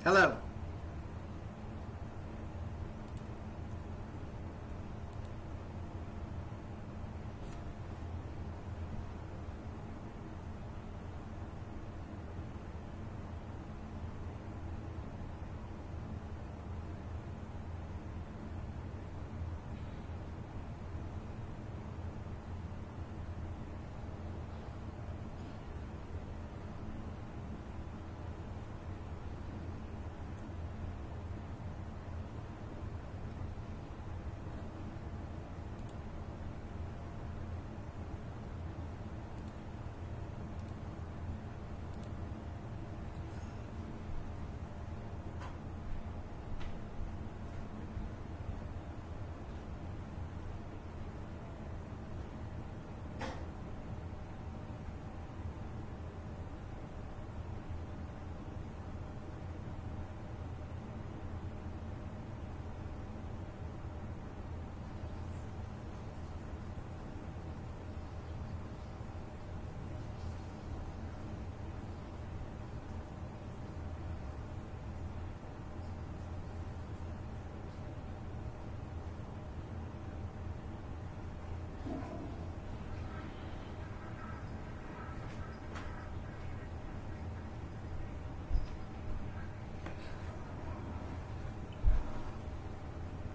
Hello.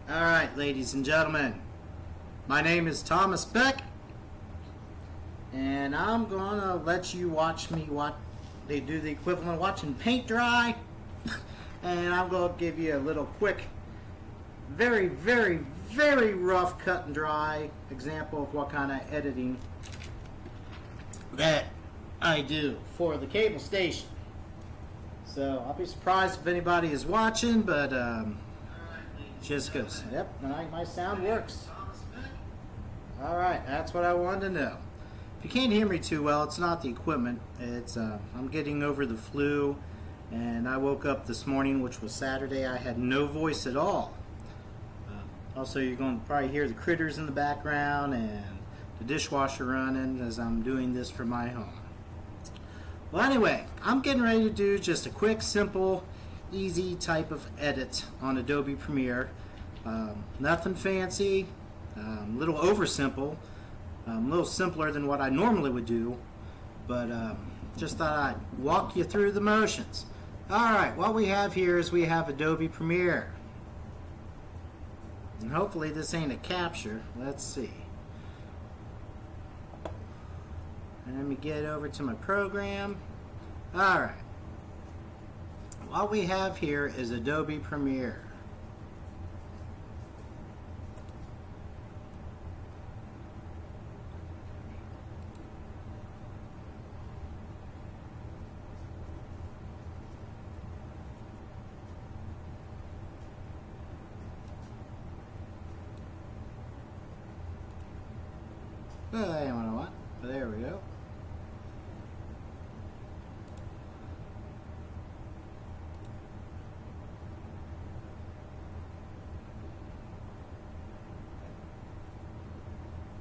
Alright, ladies and gentlemen, my name is Thomas Beck, and I'm gonna let you watch me they do the equivalent of watching paint dry. And I'm gonna give you a little quick, very, very, very rough cut and dry example of what kind of editing that I do for the cable station. So I'll be surprised if anybody is watching, but just goes. Yep, my sound works. Alright, that's what I wanted to know. If you can't hear me too well, it's not the equipment. It's I'm getting over the flu, and I woke up this morning, which was Saturday. I had no voice at all. Also, you're going to probably hear the critters in the background and the dishwasher running as I'm doing this for my home. Well, anyway, I'm getting ready to do just a quick, simple, easy type of edit on Adobe Premiere. Nothing fancy, a little oversimple, a little simpler than what I normally would do, but just thought I'd walk you through the motions. Alright, what we have here is we have Adobe Premiere. And hopefully this ain't a capture. Let's see. Let me get over to my program. Alright. What we have here is Adobe Premiere. I don't know what, but there we go.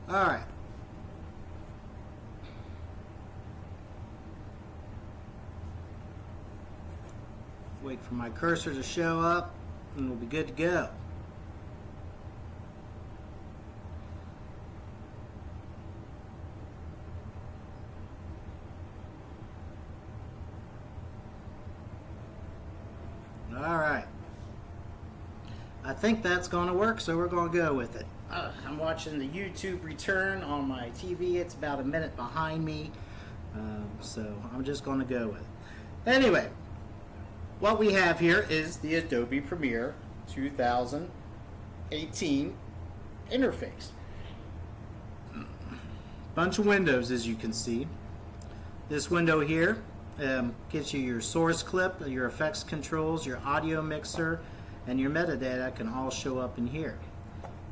Alright. Wait for my cursor to show up and we'll be good to go. Alright. I think that's going to work, so we're going to go with it. I'm watching the YouTube return on my TV. It's about a minute behind me, so I'm just going to go with it. Anyway, what we have here is the Adobe Premiere 2018 interface. Bunch of windows, as you can see. This window here gives you your source clip, your effects controls, your audio mixer, and your metadata can all show up in here.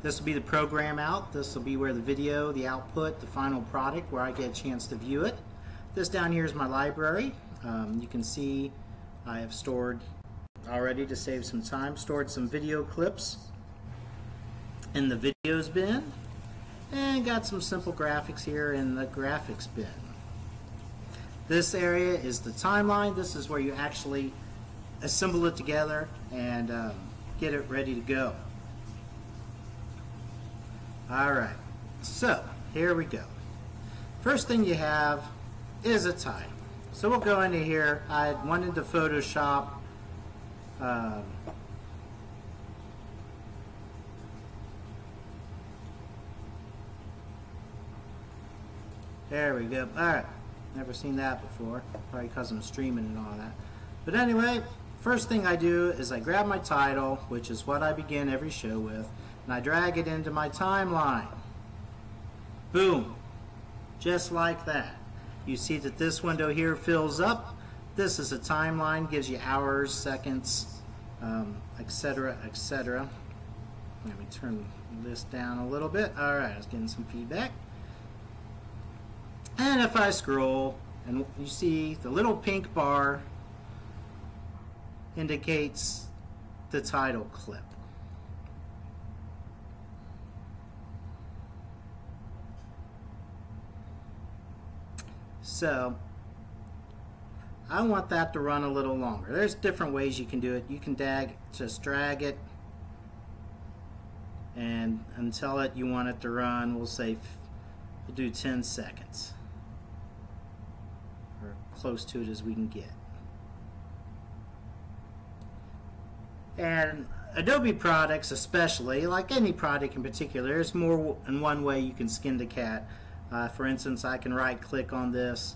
This will be the program out. This will be where the video, the output, the final product, where I get a chance to view it. This down here is my library. You can see I have stored already, to save some time, stored some video clips in the videos bin, and got some simple graphics here in the graphics bin. This area is the timeline. This is where you actually assemble it together and get it ready to go. Alright, so here we go. First thing you have is a tie. So we'll go into here. I went into Photoshop. There we go. Alright, never seen that before. Probably because I'm streaming and all that. But anyway, first thing I do is I grab my title, which is what I begin every show with, and I drag it into my timeline. Boom. Just like that. You see that this window here fills up. This is a timeline, gives you hours, seconds, etc., etc. Let me turn this down a little bit. Alright, I was getting some feedback. And if I scroll, and you see the little pink bar indicates the title clip. So I want that to run a little longer. There's different ways you can do it. You can just drag it and until you want it to run, we'll say we'll do 10 seconds. Or close to it as we can get. And Adobe products especially, like any product in particular, there's more than one way you can skin the cat. For instance, I can right click on this,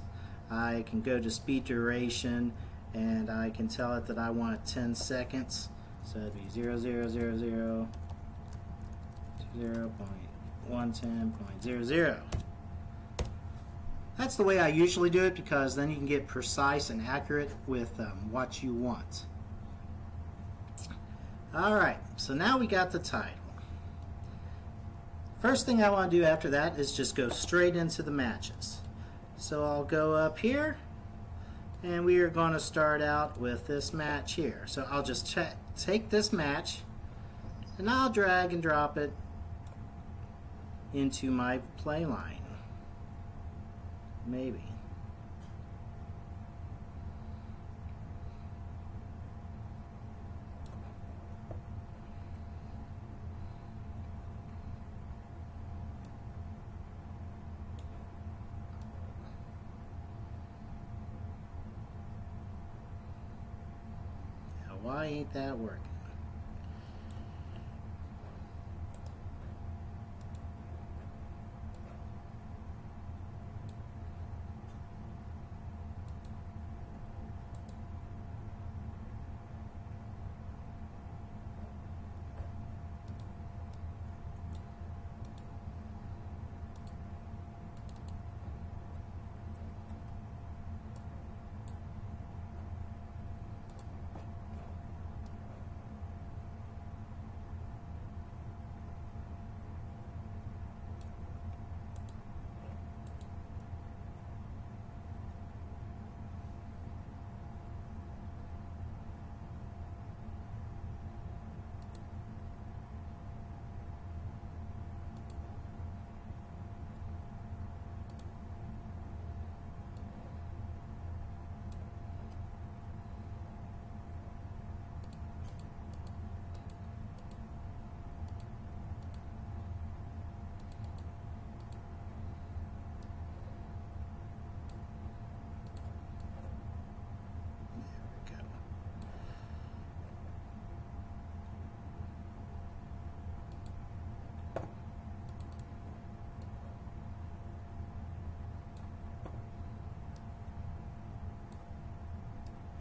I can go to speed duration, and I can tell it that I want 10 seconds. So it'd be 0.000 0.110.00. That's the way I usually do it, because then you can get precise and accurate with what you want. Alright, so now we got the title. First thing I want to do after that is just go straight into the matches. So I'll go up here, and we are going to start out with this match here. So I'll just take this match, and I'll drag and drop it into my play line. Maybe. Now, why ain't that working?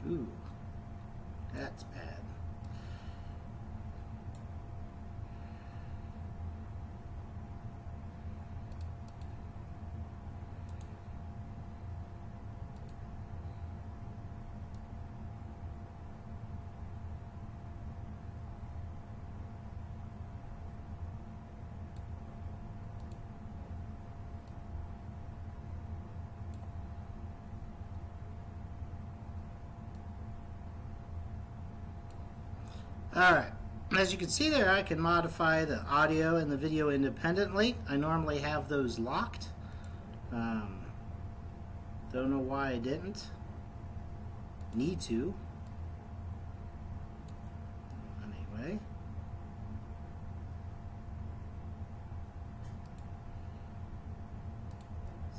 Ooh, that's bad. Alright, as you can see there, I can modify the audio and the video independently. I normally have those locked. Don't know why I didn't. Need to.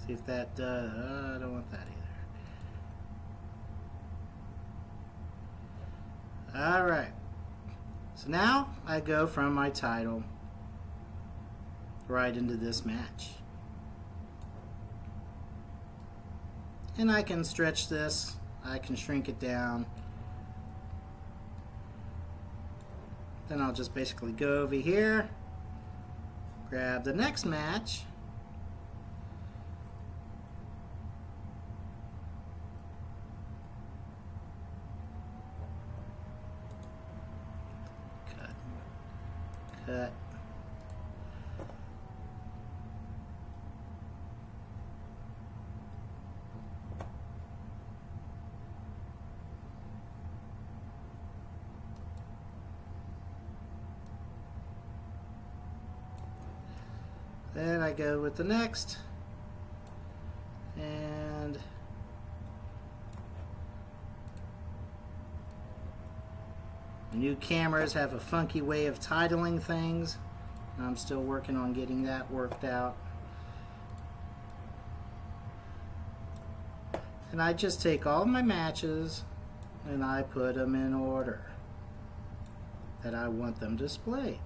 See if that does. I don't want that either. Alright. So now I go from my title right into this match. And I can stretch this. I can shrink it down. Then I'll just basically go over here, grab the next match, cut. Then I go with the next, and the new cameras have a funky way of titling things. I'm still working on getting that worked out. And I just take all my matches and I put them in order that I want them displayed.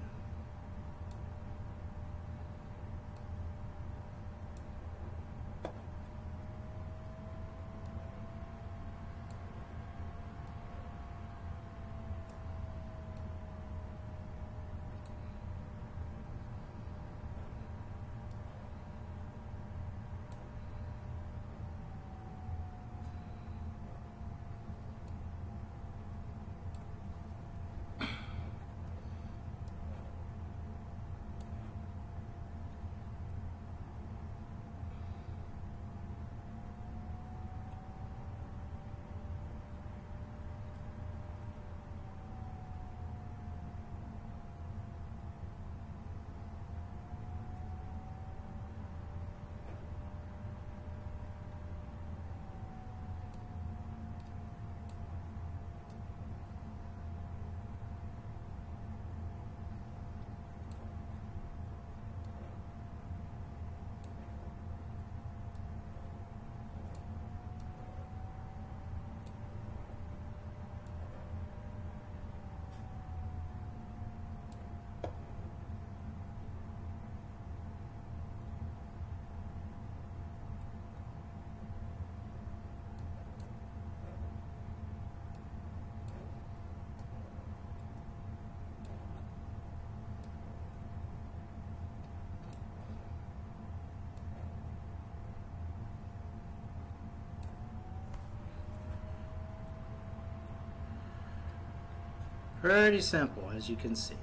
Pretty simple, as you can see.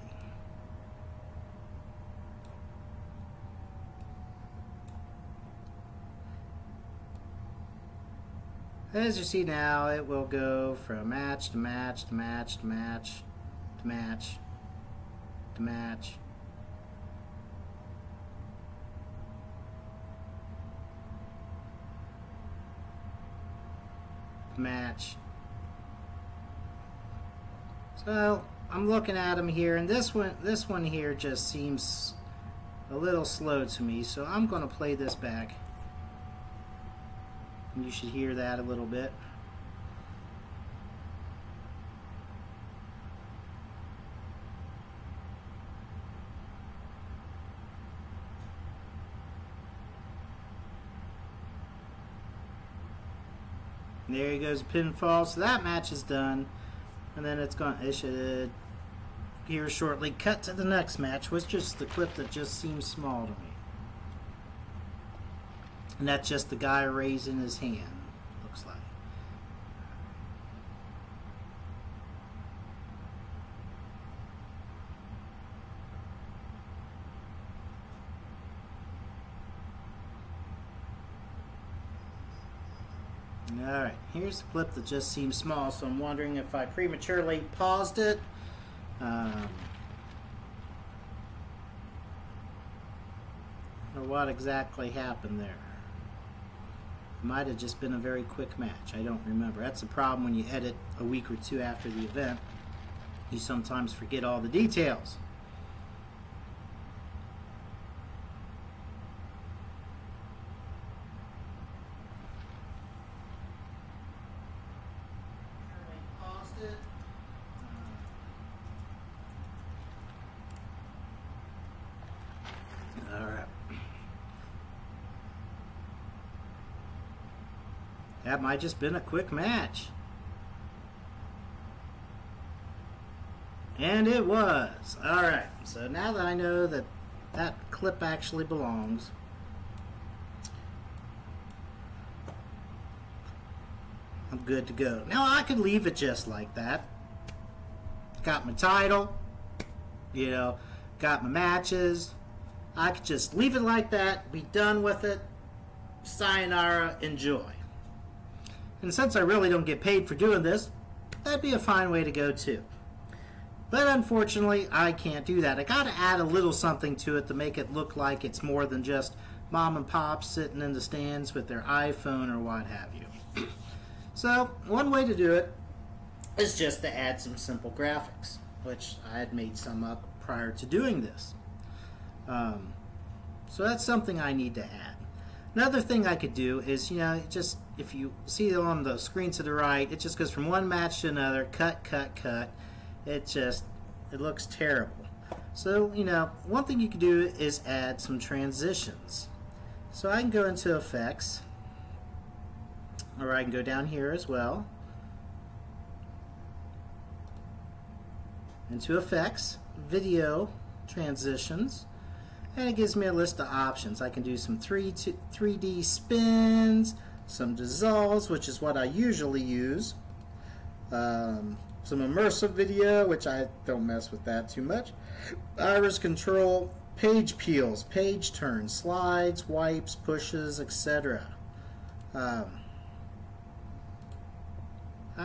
As you see now, it will go from match to match to match to match to match to match. Match. So I'm looking at them here, and this one here just seems a little slow to me, so I'm going to play this back. And you should hear that a little bit. And there he goes, pinfall. So that match is done. And then it should here shortly cut to the next match, which is just the clip that just seems small to me. And that's just the guy raising his hand, looks like. Alright, here's the clip that just seems small, so I'm wondering if I prematurely paused it. Or what exactly happened there. It might have just been a very quick match. I don't remember. That's the problem when you edit a week or two after the event. You sometimes forget all the details. That might just been a quick match. And it was. Alright, so now that I know that that clip actually belongs, I'm good to go. Now I could leave it just like that. Got my title, you know, got my matches. I could just leave it like that, be done with it. Sayonara, enjoy. And since I really don't get paid for doing this, that'd be a fine way to go too. But unfortunately, I can't do that. I gotta add a little something to it to make it look like it's more than just mom and pop sitting in the stands with their iPhone or what have you. So, one way to do it is just to add some simple graphics, which I had made some up prior to doing this. So that's something I need to add. Another thing I could do is, you know, just if you see on the screen to the right, it just goes from one match to another, cut, cut, cut. It looks terrible. So, you know, one thing you can do is add some transitions. So I can go into effects, or I can go down here as well, into effects, video, transitions, and it gives me a list of options. I can do some 3D spins, some dissolves, which is what I usually use, some immersive video, which I don't mess with that too much, iris control, page peels, page turns, slides, wipes, pushes, etc. I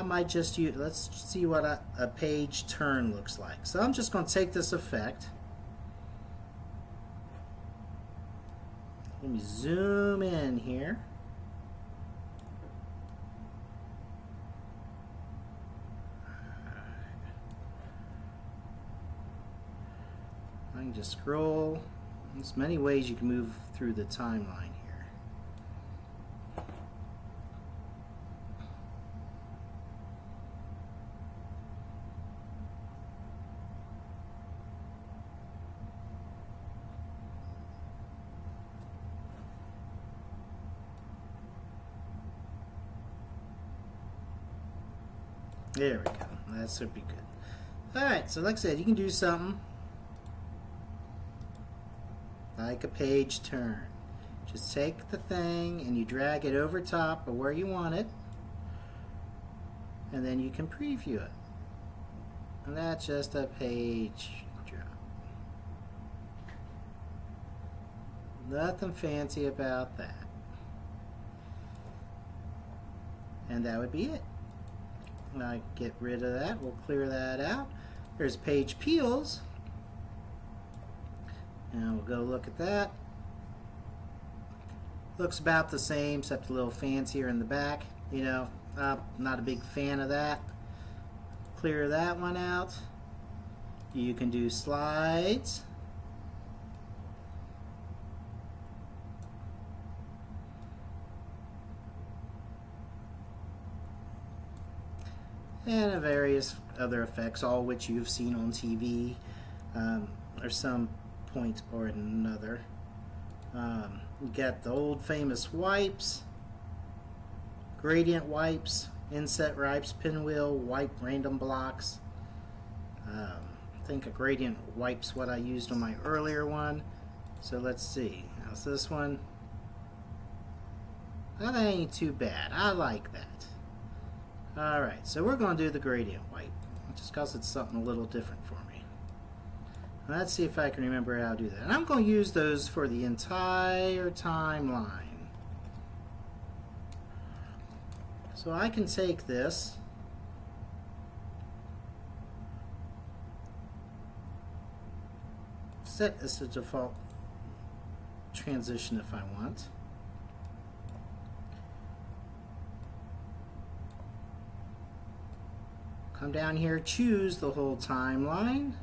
might just use, let's see what a page turn looks like. So I'm just going to take this effect. Let me zoom in here. I can just scroll. There's many ways you can move through the timeline here. There we go. That should be good. Alright, so like I said, you can do something like a page turn. Just take the thing and you drag it over top of where you want it, and then you can preview it. And that's just a page drop. Nothing fancy about that. And that would be it. I get rid of that. We'll clear that out. There's page peels. And we'll go look at that. Looks about the same, except a little fancier in the back. You know, not a big fan of that. Clear that one out. You can do slides. And various other effects, all which you've seen on TV or some point or another. You got the old famous wipes, gradient wipes, inset wipes, pinwheel, wipe random blocks. I think a gradient wipe's what I used on my earlier one. So let's see. How's this one? That ain't too bad. I like that. Alright, so we're going to do the gradient wipe, just because it's something a little different for me. Let's see if I can remember how to do that. And I'm going to use those for the entire timeline. So I can take this, set as the default transition if I want. Come down here, choose the whole timeline.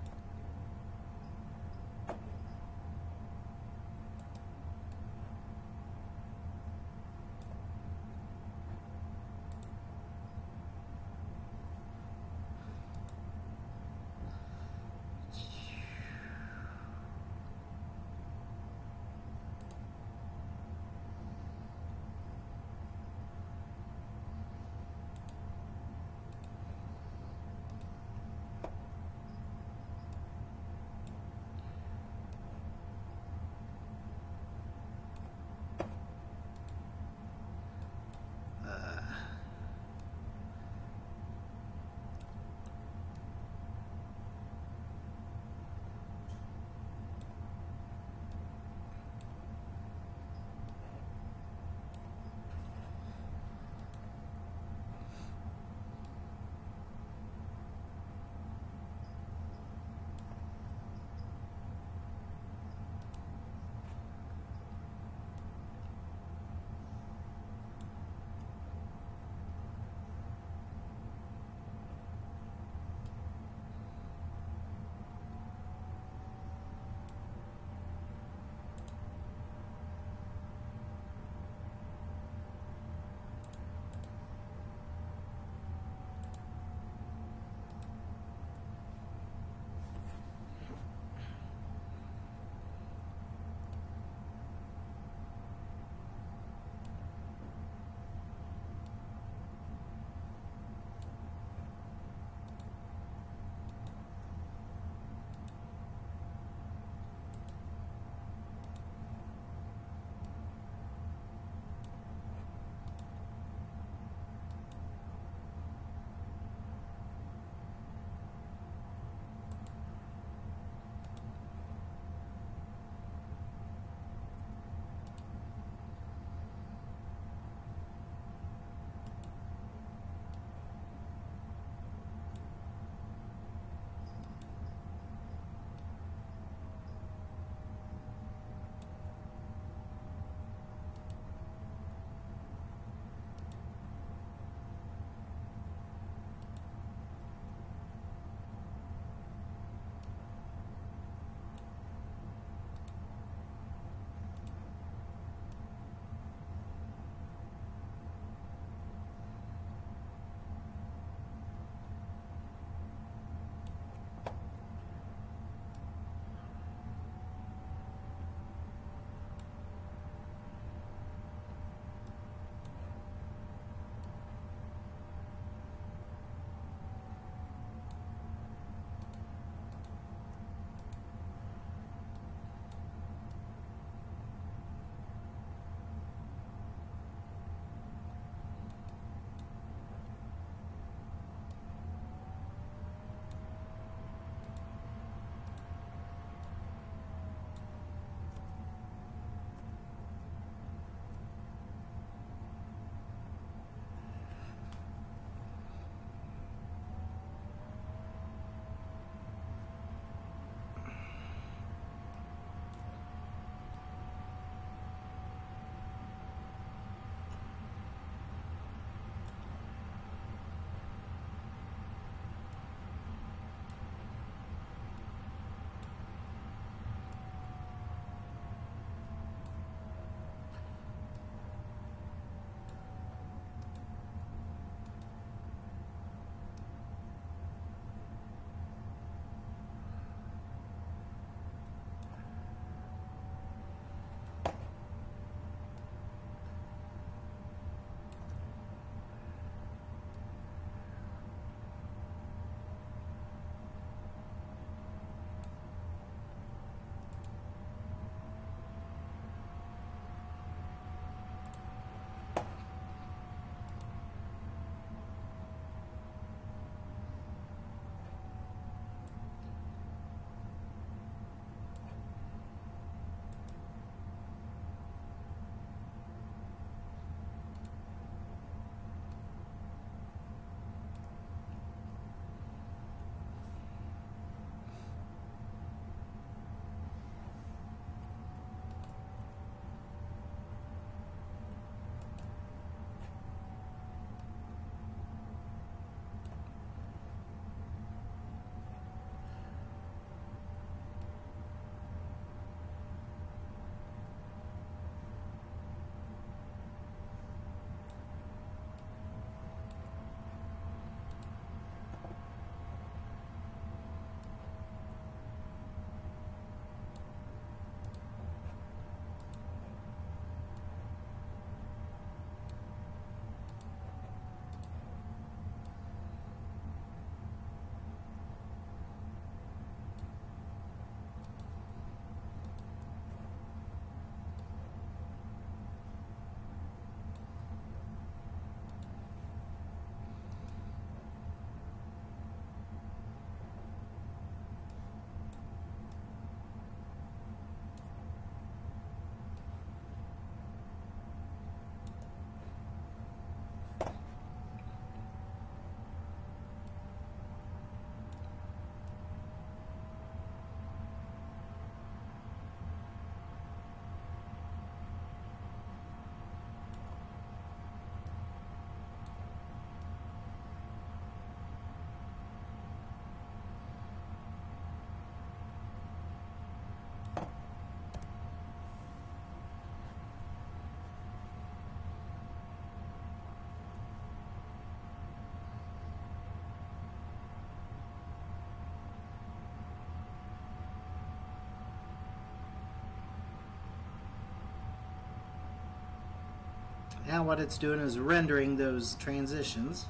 Now what it's doing is rendering those transitions.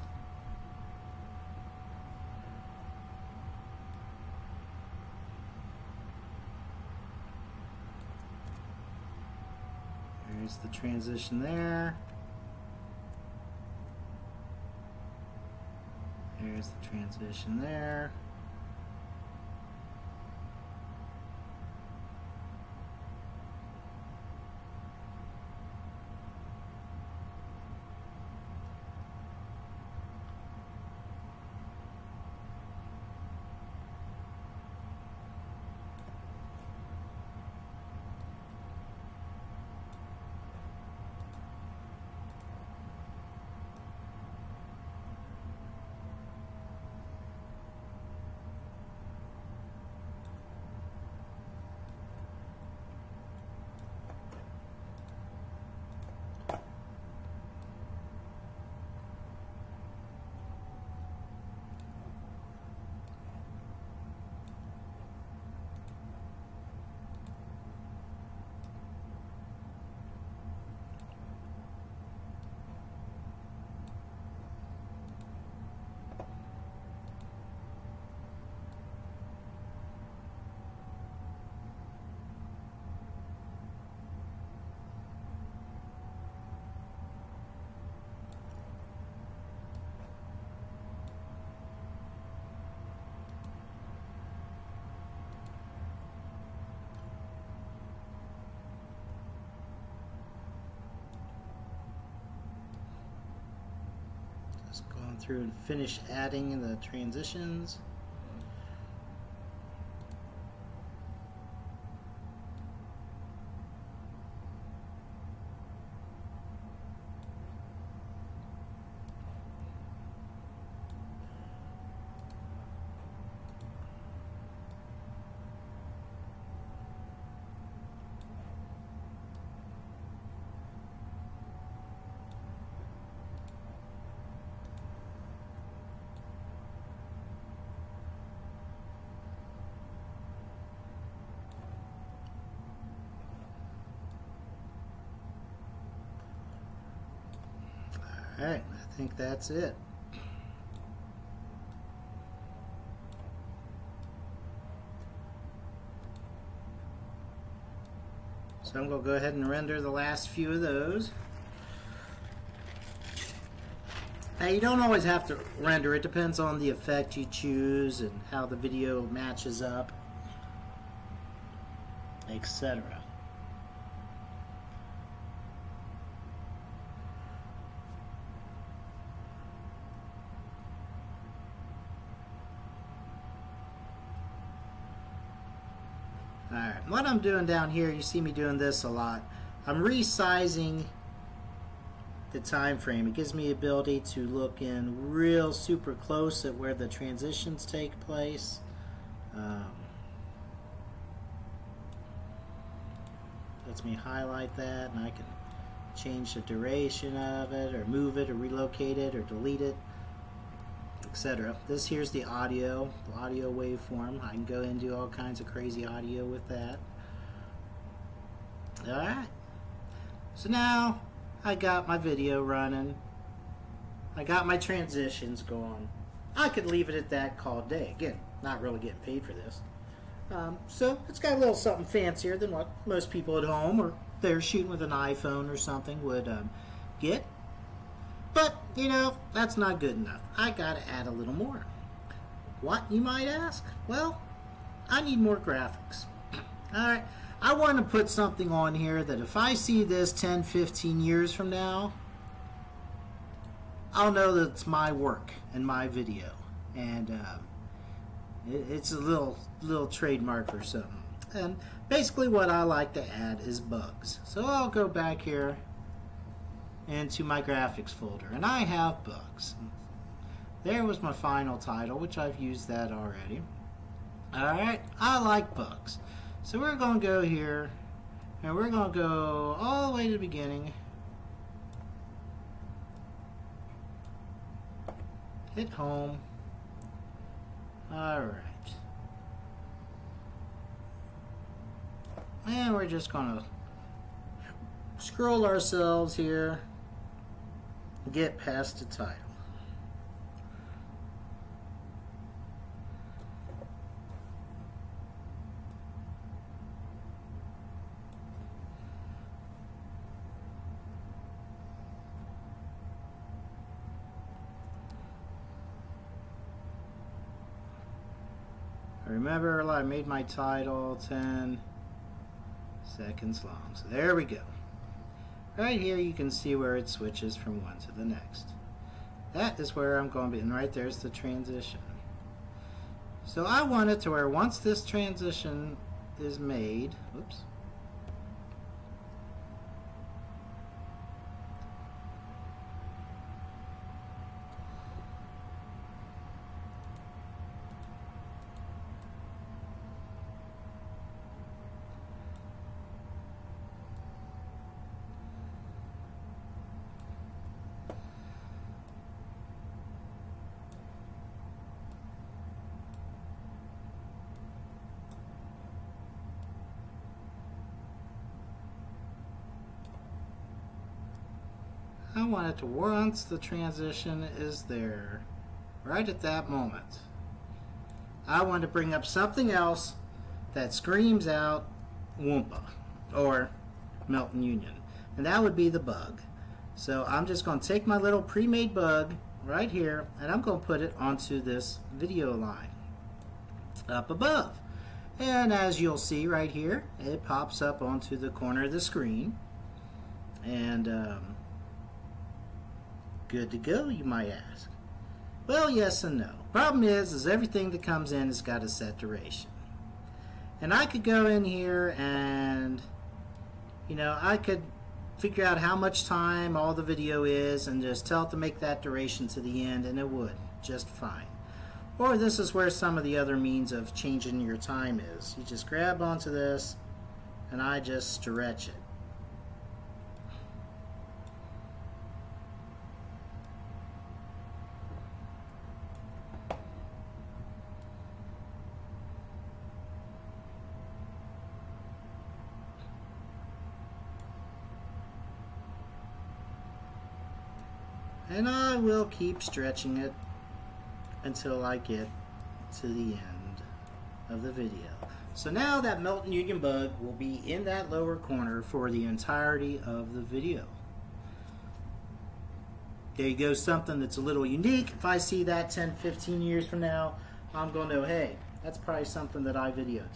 There's the transition there. There's the transition there. Just going through and finish adding the transitions. Alright, I think that's it. So I'm going to go ahead and render the last few of those. Now you don't always have to render, it depends on the effect you choose and how the video matches up, etc. Alright, what I'm doing down here, you see me doing this a lot. I'm resizing the time frame. It gives me the ability to look in real super close at where the transitions take place. Lets me highlight that, and I can change the duration of it, or move it, or relocate it, or delete it, etc. This here's the audio waveform. I can go and do all kinds of crazy audio with that. Alright, so now I got my video running, I got my transitions going. I could leave it at that, call it a day. Again, not really getting paid for this. So it's got a little something fancier than what most people at home or they're shooting with an iPhone or something would get. But, you know, that's not good enough. I gotta add a little more. What, you might ask? Well, I need more graphics. Alright, I want to put something on here that if I see this 10, 15 years from now, I'll know that it's my work and my video. And it's a little trademark or something. And basically what I like to add is bugs. So I'll go back here into my graphics folder, and I have bugs. There was my final title, which I've used that already. Alright, I like bugs. So we're going to go here, and we're going to go all the way to the beginning. Hit home. Alright. And we're just going to scroll ourselves here get past the title. Remember, I made my title 10 seconds long. So there we go. Right here you can see where it switches from one to the next. That is where I'm going to be, and right there's the transition. So I want it to where once this transition is made, oops. I want it to, once the transition is there, right at that moment, I want to bring up something else that screams out Wumpa or Melton Union, and that would be the bug. So I'm just going to take my little pre-made bug right here, and I'm going to put it onto this video line up above. And as you'll see right here, it pops up onto the corner of the screen, and good to go, you might ask. Well, yes and no. Problem is everything that comes in has got a set duration. And I could go in here and, you know, I could figure out how much time all the video is and just tell it to make that duration to the end, and it would just fine. Or this is where some of the other means of changing your time is. You just grab onto this and I just stretch it. And I will keep stretching it until I get to the end of the video. So now that Melton Union bug will be in that lower corner for the entirety of the video. There you go, something that's a little unique. If I see that 10, 15 years from now, I'm going to know, hey, that's probably something that I videotaped.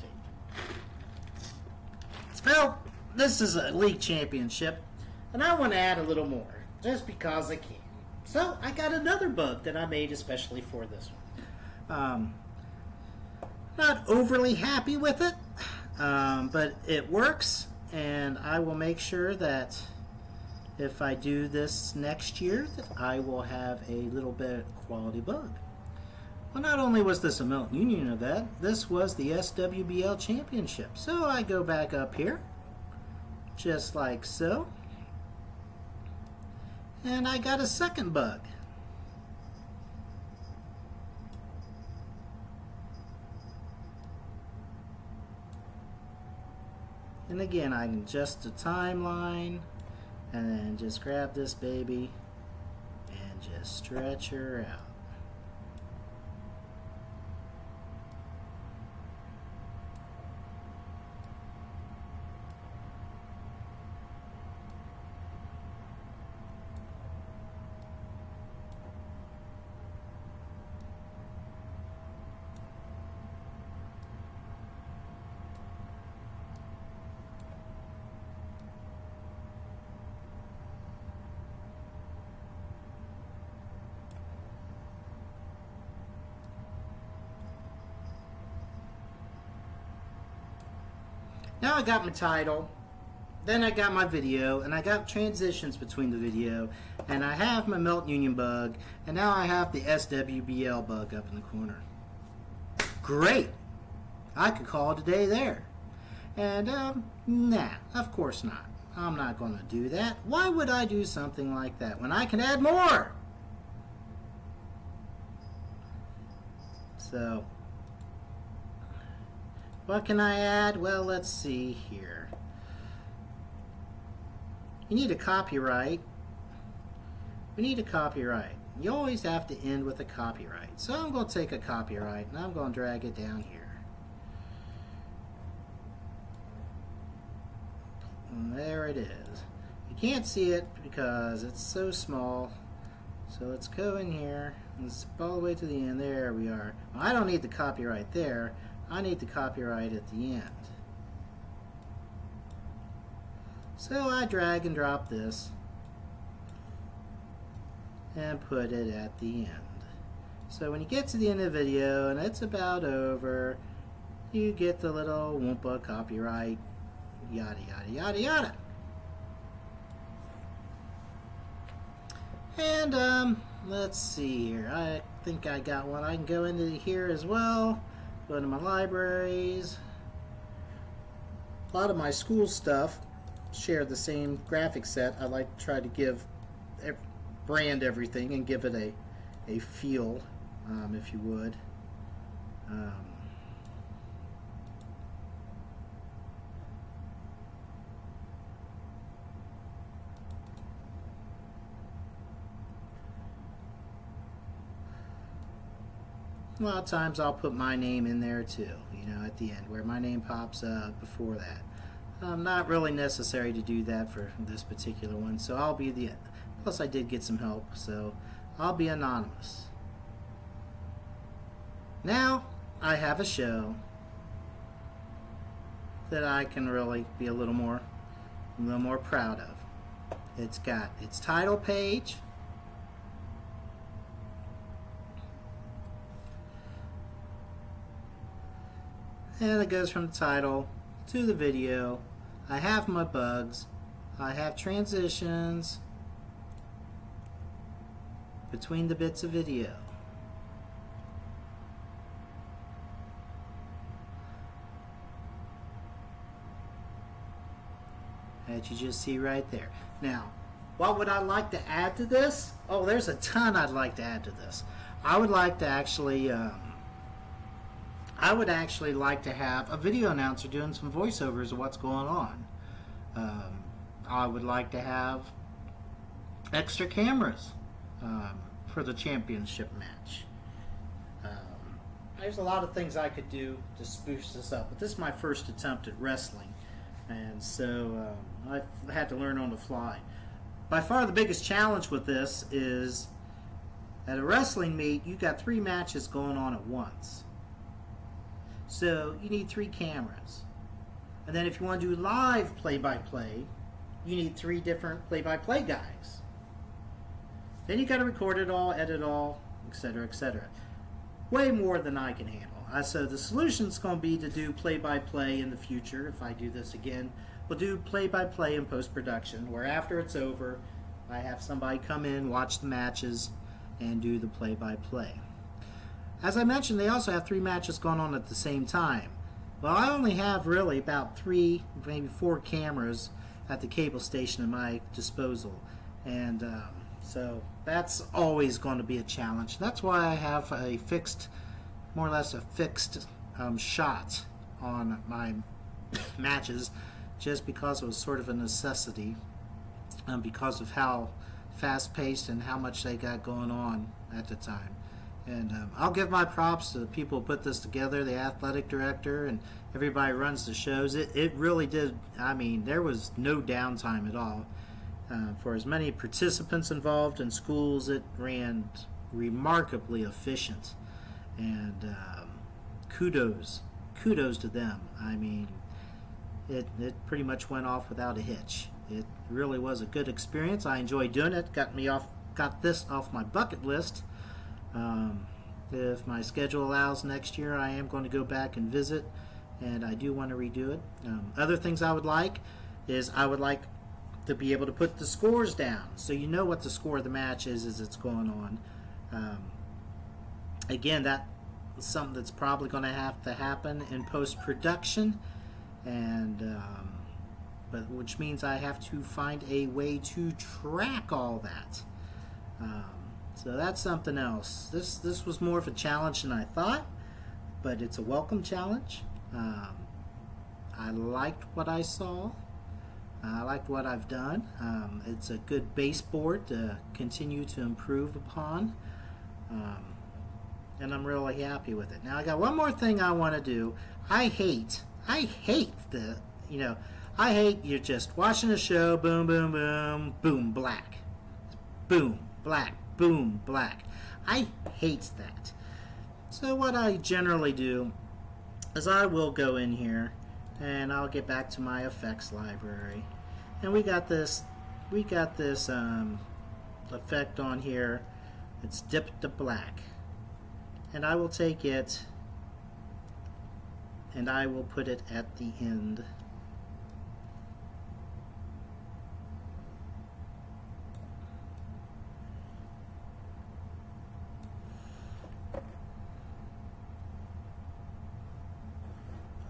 Well, this is a league championship, and I want to add a little more, just because I can. So I got another bug that I made especially for this one. Not overly happy with it, but it works, and I will make sure that if I do this next year, that I will have a little bit quality bug. Well, not only was this a Melton Union event, this was the SWBL Championship. So I go back up here, just like so. And I got a second bug. And again, I can adjust the timeline and then just grab this baby and just stretch her out. Now I got my title, then I got my video, and I got transitions between the video, and I have my Melton Union bug, and now I have the SWBL bug up in the corner. Great! I could call it a day there. And, nah, of course not. I'm not going to do that. Why would I do something like that when I can add more? So, what can I add? Well, let's see here. You need a copyright. we need a copyright. You always have to end with a copyright. So I'm going to take a copyright and I'm going to drag it down here. And there it is. You can't see it because it's so small. So let's go in here and zip all the way to the end. There we are. Well, I don't need the copyright there. I need the copyright at the end. So I drag and drop this and put it at the end. So when you get to the end of the video and it's about over, you get the little Wumpa copyright, yada yada yada yada. And let's see here. I think I got one. I can go into here as well. Go to my libraries. A lot of my school stuff share the same graphic set. I like to try to brand everything and give it a feel, if you would. A lot of times I'll put my name in there too, you know, at the end where my name pops up before that. Not really necessary to do that for this particular one, so I'll be the, plus I did get some help, so I'll be anonymous. Now I have a show that I can really be a little more proud of. It's got its title page, and it goes from the title to the video. I have my bugs. I have transitions between the bits of video. That you just see right there. Now, what would I like to add to this? Oh, there's a ton I'd like to add to this. I would like to actually like to have a video announcer doing some voiceovers of what's going on. I would like to have extra cameras for the championship match. There's a lot of things I could do to spruce this up, but this is my first attempt at wrestling, and so I had to learn on the fly. By far the biggest challenge with this is at a wrestling meet, you got 3 matches going on at once. So you need 3 cameras. And then if you want to do live play-by-play, you need 3 different play-by-play guys. Then you got to record it all, edit all, etc., etc. Way more than I can handle. So the solution is going to be to do play-by-play in the future. If I do this again, we'll do play-by-play in post-production, where after it's over, I have somebody come in, watch the matches, and do the play-by-play. As I mentioned, they also have 3 matches going on at the same time. Well, I only have really about 3, maybe 4 cameras at the cable station at my disposal. And so that's always going to be a challenge. That's why I have a fixed, more or less a fixed shot on my matches, just because it was sort of a necessity, because of how fast-paced and how much they got going on at the time. And I'll give my props to the people who put this together, the athletic director, and everybody who runs the shows. It really did, I mean, there was no downtime at all. For as many participants involved in schools, it ran remarkably efficient. And kudos to them. I mean, it pretty much went off without a hitch. It really was a good experience. I enjoyed doing it. Got this off my bucket list. If my schedule allows next year, I am going to go back and visit, and I do want to redo it. Other things I would like is I would like to be able to put the scores down, so you know what the score of the match is as it's going on. Again, that's something that's probably going to have to happen in post-production, and but which means I have to find a way to track all that. So that's something else. This was more of a challenge than I thought, but it's a welcome challenge. I liked what I saw. I like what I've done. It's a good baseboard to continue to improve upon. And I'm really happy with it. Now I got one more thing I want to do. I hate the, I hate you're just watching a show, boom, boom, boom, boom, black. Boom, black, boom, black. I hate that. So what I generally do is I will go in here and I'll get back to my effects library. And we got this effect on here. It's Dip to Black. And I will take it and I will put it at the end.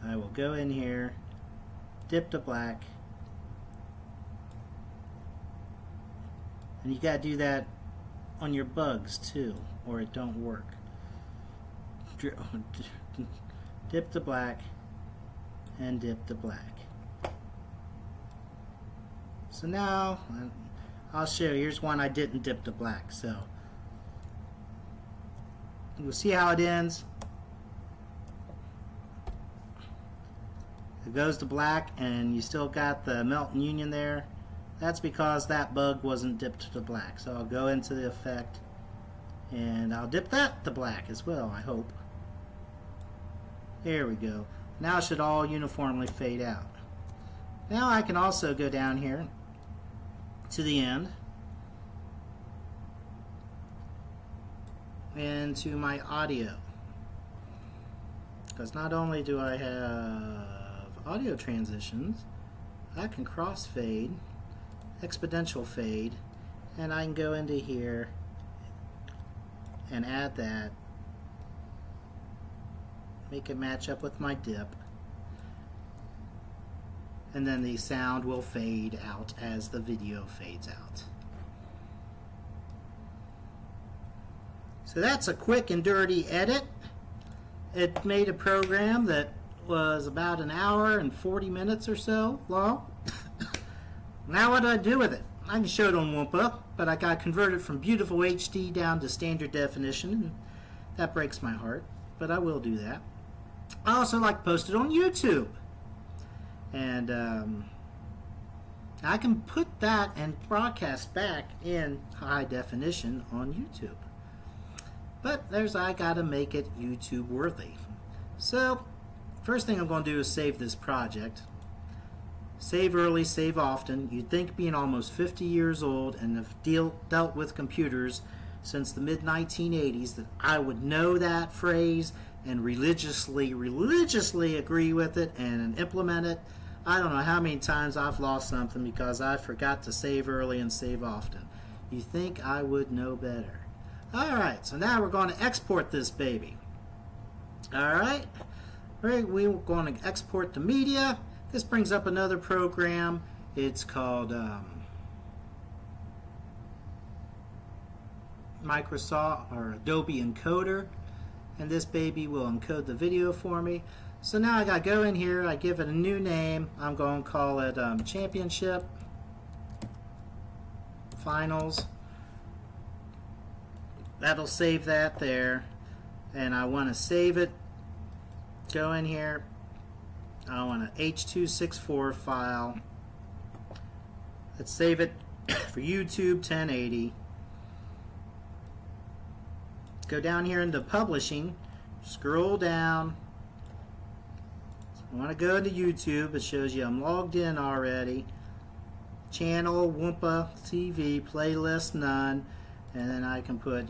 I will go in here, dip to black, and you gotta do that on your bugs too, or it don't work. Dip to black and dip to black. So now I'll show you. Here's one I didn't dip to black. So you'll see how it ends. It goes to black and you still got the Melton Union there. That's because that bug wasn't dipped to black. So I'll go into the effect and I'll dip that to black as well, I hope. There we go. Now it should all uniformly fade out. Now I can also go down here to the end and to my audio. Because not only do I have audio transitions, I can crossfade, exponential fade, and I can go into here and add that, make it match up with my dip, and then the sound will fade out as the video fades out. So that's a quick and dirty edit. It made a program that was about an hour and 40 minutes or so long. Now what do I do with it? I can show it on Wumpa, but I got converted from beautiful HD down to standard definition, and that breaks my heart, but I will do that. I also like to post it on YouTube, and I can put that and broadcast back in high definition on YouTube. But I gotta make it YouTube worthy. So first thing I'm going to do is save this project. Save early, save often. You'd think being almost 50 years old and have dealt with computers since the mid-1980s that I would know that phrase and religiously agree with it and implement it. I don't know how many times I've lost something because I forgot to save early and save often. You think I would know better. Alright, so now we're going to export this baby. Alright, we're going to export the media. This brings up another program. It's called Microsoft or Adobe Encoder, and this baby will encode the video for me. So now I got to go in here, I give it a new name. I'm going to call it Championship Finals. That'll save that there, and I want to save it. Go in here, I want an H.264 file. Let's save it for YouTube 1080. Go down here into publishing, scroll down. I want to go into YouTube. It shows you I'm logged in already. Channel Wumpa TV, playlist none, and then I can put,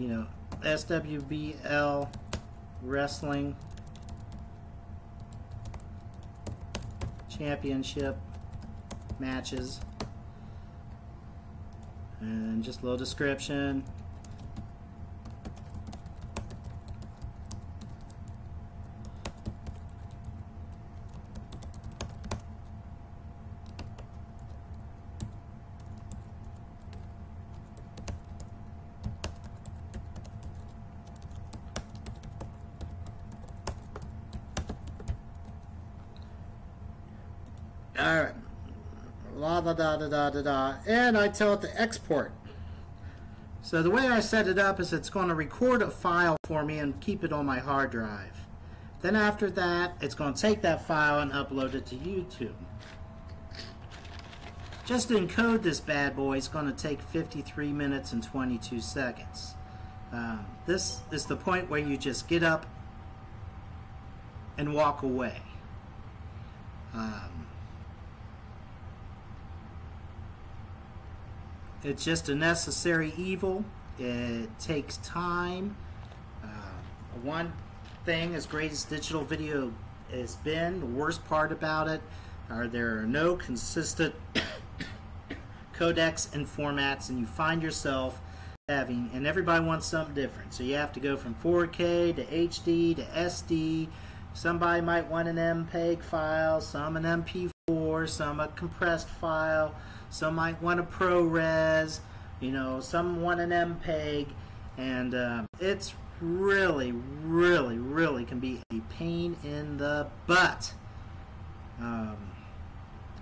SWBL Wrestling Championship matches, and just a little description. Alright, la da da da da da da, and I tell it to export. So the way I set it up is it's going to record a file for me and keep it on my hard drive. Then after that, it's going to take that file and upload it to YouTube. Just to encode this bad boy, it's going to take 53 minutes and 22 seconds. This is the point where you just get up and walk away. It's just a necessary evil. It takes time. One thing, as great as digital video has been, the worst part about it are there are no consistent codecs and formats, and you find yourself having, and everybody wants something different. So you have to go from 4K to HD to SD. Somebody might want an MPEG file, some an MP4, some a compressed file. Some might want a ProRes, you know, some want an MPEG, and it's really, really, really can be a pain in the butt.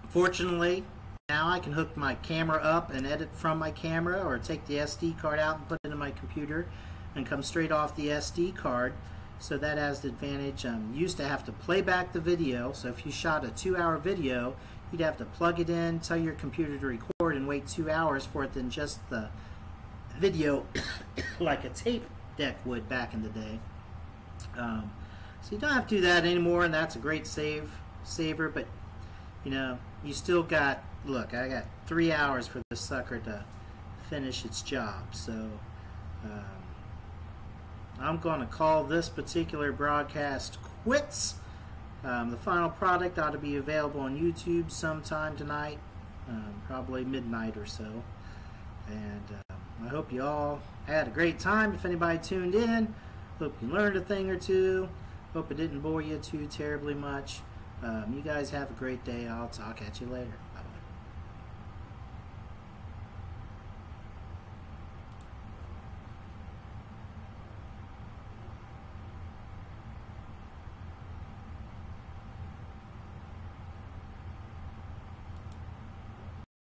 Fortunately, now I can hook my camera up and edit from my camera, or take the SD card out and put it in my computer and come straight off the SD card. So that has the advantage. You used to have to play back the video, so if you shot a 2-hour video, you'd have to plug it in, tell your computer to record, and wait 2 hours for it to ingest the video like a tape deck would back in the day. So you don't have to do that anymore, and that's a great saver. But you know, you still got, look, I got 3 hours for this sucker to finish its job. So I'm going to call this particular broadcast quits. The final product ought to be available on YouTube sometime tonight, probably midnight or so. And I hope you all had a great time. If anybody tuned in, hope you learned a thing or two. Hope it didn't bore you too terribly much. You guys have a great day. I'll talk at you later.